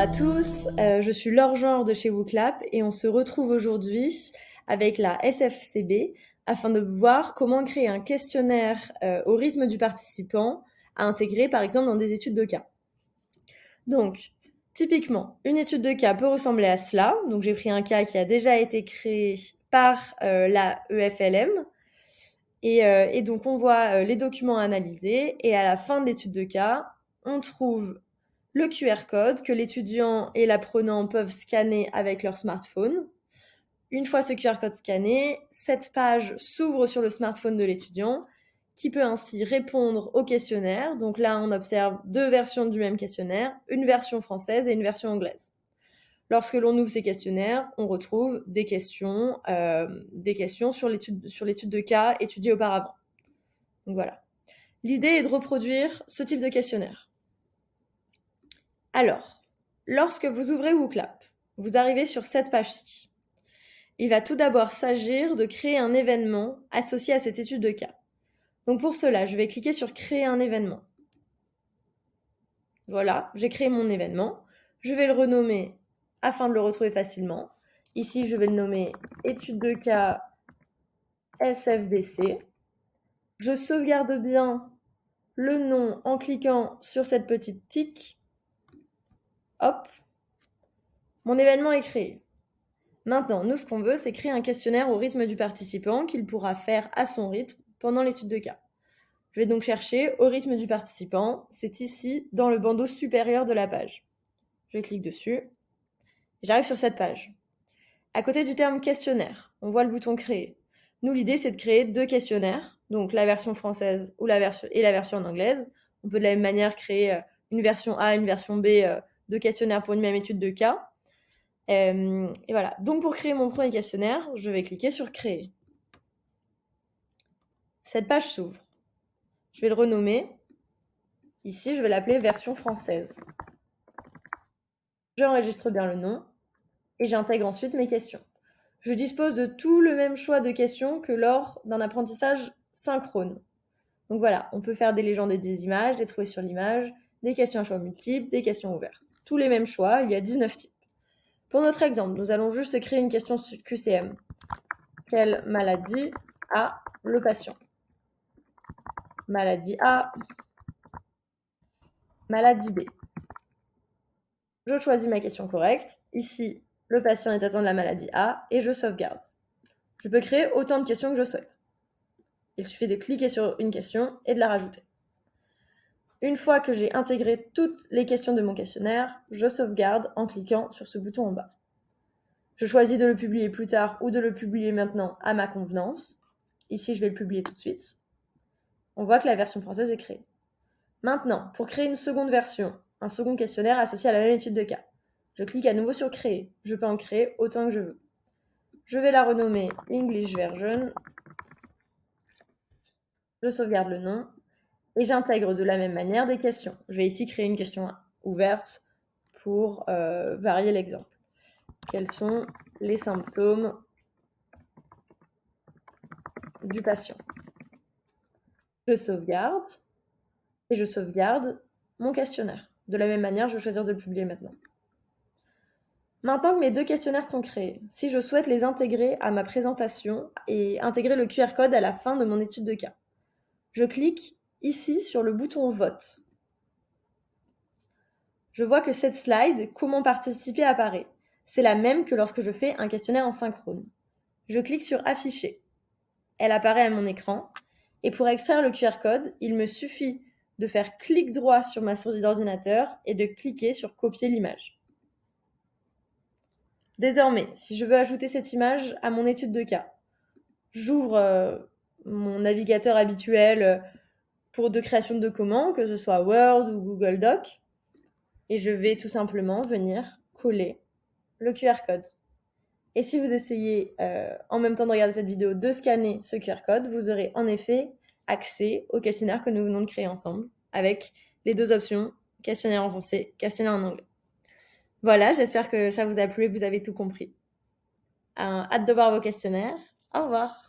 à tous, je suis Laure Genre de chez WooClap et on se retrouve aujourd'hui avec la SFCB afin de voir comment créer un questionnaire au rythme du participant à intégrer par exemple dans des études de cas. Donc, typiquement, une étude de cas peut ressembler à cela. Donc, j'ai pris un cas qui a déjà été créé par la EFLM. Et donc, on voit les documents analysés et à la fin de l'étude de cas, on trouve le QR code que l'étudiant et l'apprenant peuvent scanner avec leur smartphone. Une fois ce QR code scanné, cette page s'ouvre sur le smartphone de l'étudiant qui peut ainsi répondre au questionnaire. Donc là, on observe deux versions du même questionnaire, une version française et une version anglaise. Lorsque l'on ouvre ces questionnaires, on retrouve des questions sur l'étude de cas étudiée auparavant. Donc voilà. L'idée est de reproduire ce type de questionnaire. Alors, lorsque vous ouvrez WooClap, vous arrivez sur cette page-ci. Il va tout d'abord s'agir de créer un événement associé à cette étude de cas. Donc pour cela, je vais cliquer sur créer un événement. Voilà, j'ai créé mon événement. Je vais le renommer afin de le retrouver facilement. Ici, je vais le nommer étude de cas SFDC. Je sauvegarde bien le nom en cliquant sur cette petite tic. Hop, mon événement est créé. Maintenant, nous, ce qu'on veut, c'est créer un questionnaire au rythme du participant qu'il pourra faire à son rythme pendant l'étude de cas. Je vais donc chercher au rythme du participant. C'est ici, dans le bandeau supérieur de la page. Je clique dessus et j'arrive sur cette page. À côté du terme questionnaire, on voit le bouton créer. Nous, l'idée, c'est de créer deux questionnaires, donc la version française ou la version en anglaise. On peut de la même manière créer une version A, une version B de questionnaire pour une même étude de cas. Et voilà. Donc, pour créer mon premier questionnaire, je vais cliquer sur créer. Cette page s'ouvre. Je vais le renommer. Ici, je vais l'appeler version française. J'enregistre bien le nom et j'intègre ensuite mes questions. Je dispose de tout le même choix de questions que lors d'un apprentissage synchrone. Donc voilà, on peut faire des légendes et des images, des trouver sur l'image, des questions à choix multiples, des questions ouvertes. Tous les mêmes choix, il y a 19 types. Pour notre exemple, nous allons juste créer une question QCM. Quelle maladie a le patient? Maladie A, maladie B. Je choisis ma question correcte. Ici, le patient est atteint de la maladie A et je sauvegarde. Je peux créer autant de questions que je souhaite. Il suffit de cliquer sur une question et de la rajouter. Une fois que j'ai intégré toutes les questions de mon questionnaire, je sauvegarde en cliquant sur ce bouton en bas. Je choisis de le publier plus tard ou de le publier maintenant à ma convenance. Ici, je vais le publier tout de suite. On voit que la version française est créée. Maintenant, pour créer une seconde version, un second questionnaire associé à la même étude de cas, je clique à nouveau sur créer. Je peux en créer autant que je veux. Je vais la renommer English Version. Je sauvegarde le nom et j'intègre de la même manière des questions. Je vais ici créer une question ouverte pour varier l'exemple. Quels sont les symptômes du patient? Je sauvegarde et je sauvegarde mon questionnaire. De la même manière, je vais choisir de le publier maintenant. Maintenant que mes deux questionnaires sont créés, si je souhaite les intégrer à ma présentation et intégrer le QR code à la fin de mon étude de cas, je clique ici sur le bouton vote. Je vois que cette slide, comment participer, apparaît. C'est la même que lorsque je fais un questionnaire en synchrone. Je clique sur afficher. Elle apparaît à mon écran. Et pour extraire le QR code, il me suffit de faire clic droit sur ma souris d'ordinateur et de cliquer sur copier l'image. Désormais, si je veux ajouter cette image à mon étude de cas, j'ouvre mon navigateur habituel de création de documents, que ce soit Word ou Google Doc, et je vais tout simplement venir coller le QR code. Et si vous essayez en même temps de regarder cette vidéo de scanner ce QR code, vous aurez en effet accès au questionnaire que nous venons de créer ensemble avec les deux options, questionnaire en français, questionnaire en anglais. Voilà, j'espère que ça vous a plu et que vous avez tout compris. Hâte de voir vos questionnaires. Au revoir.